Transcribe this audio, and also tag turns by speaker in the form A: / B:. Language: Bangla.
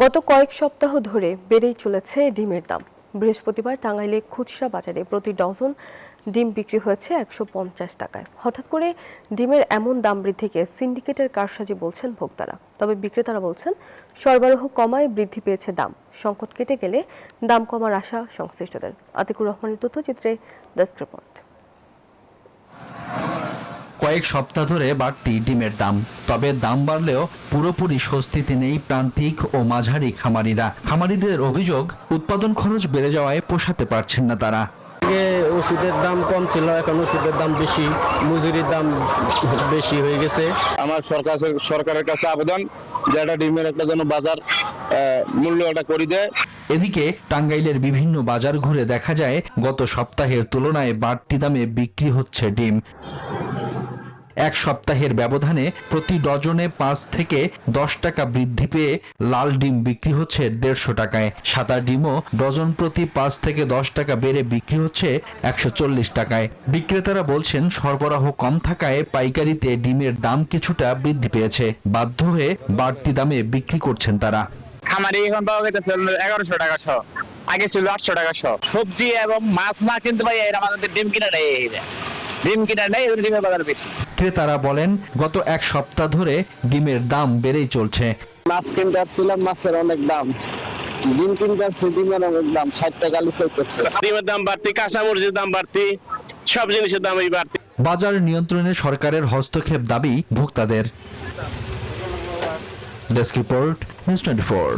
A: গত কয়েক সপ্তাহ ধরে বেড়েই চলেছে ডিমের দাম। বৃহস্পতিবার টাঙ্গাইলে খুচরা বাজারে প্রতি ডজন ডিম বিক্রি হয়েছে 150 টাকায়। হঠাৎ করে ডিমের এমন দাম বৃদ্ধিকে সিন্ডিকেটের কারসাজি বলছেন ভোক্তারা। তবে বিক্রেতারা বলছেন সরবরাহ কমায় বৃদ্ধি পেয়েছে দাম। সংকট কেটে গেলে দাম কমার আশা সংশ্লিষ্টদের। আতিকুর রহমানের তথ্যচিত্রে ডেস্ক রিপোর্ট।
B: কয়েক সপ্তাহ ধরে বাড়তি ডিমের দাম, তবে দাম বাড়লেও পুরোপুরি স্বস্তিতে নেই প্রান্তিক ও মাঝারি খামারিদের অভিযোগ, উৎপাদন খরচ বেড়ে যাওয়ায় পোষাতে পারছেন না তারা।
C: আগে ওষুধের দাম কম ছিল, এখন ওষুধের দাম বেশি, মজুরির দাম বেশি হয়ে গেছে।
D: আমার সরকারের কাছে আবেদন যে একটা ডিমের একটা যেন বাজার মূল্য একটা করে দেয়।
B: এদিকে টাঙ্গাইলের বিভিন্ন বাজার ঘুরে দেখা যায় গত সপ্তাহের তুলনায় বাড়তি দামে বিক্রি হচ্ছে ডিম। এক সপ্তাহের ব্যবধানে প্রতি ডজনে 5 থেকে 10 টাকা বৃদ্ধি পেয়ে লাল ডিম বিক্রি হচ্ছে 150 টাকায়। সাদা ডিমও ডজন প্রতি 5 থেকে 10 টাকা বেড়ে বিক্রি হচ্ছে 140 টাকায়। বিক্রেতারা বলছেন সরবরাহ কম থাকায় পাইকারিতে ডিমের দাম কিছুটা বৃদ্ধি পেয়েছে। বাধ্য হয়ে বাড়তি দামে বিক্রি করছেন তারা।
E: খামারি এখন পাওয়া গেছে 1100 টাকা শ, আগে ছিল 800 টাকা শ। সবজি এবং মাছ না কিন্তু ভাই এর আমাদের ডিম কিনা নেই, ডিমের বাজার বেশি।
B: ক্রেতারা বলেন গত এক সপ্তাহ ধরে ডিমের দাম বেড়েই চলছে।
F: মাছ কিনতে আসছিলাম, মাছের অনেক দাম। ডিম কিনতে আসছি, ডিমের অনেক দাম, 60 টাকা চলতেছে।
E: ডিমের দাম বাড়তি, কাঁচামরিচের দাম বাড়তি, সব জিনিসের দামই বাড়তি।
B: বাজার নিয়ন্ত্রণে সরকারের হস্তক্ষেপ দাবি ভোক্তাদের। Desk report, news 24।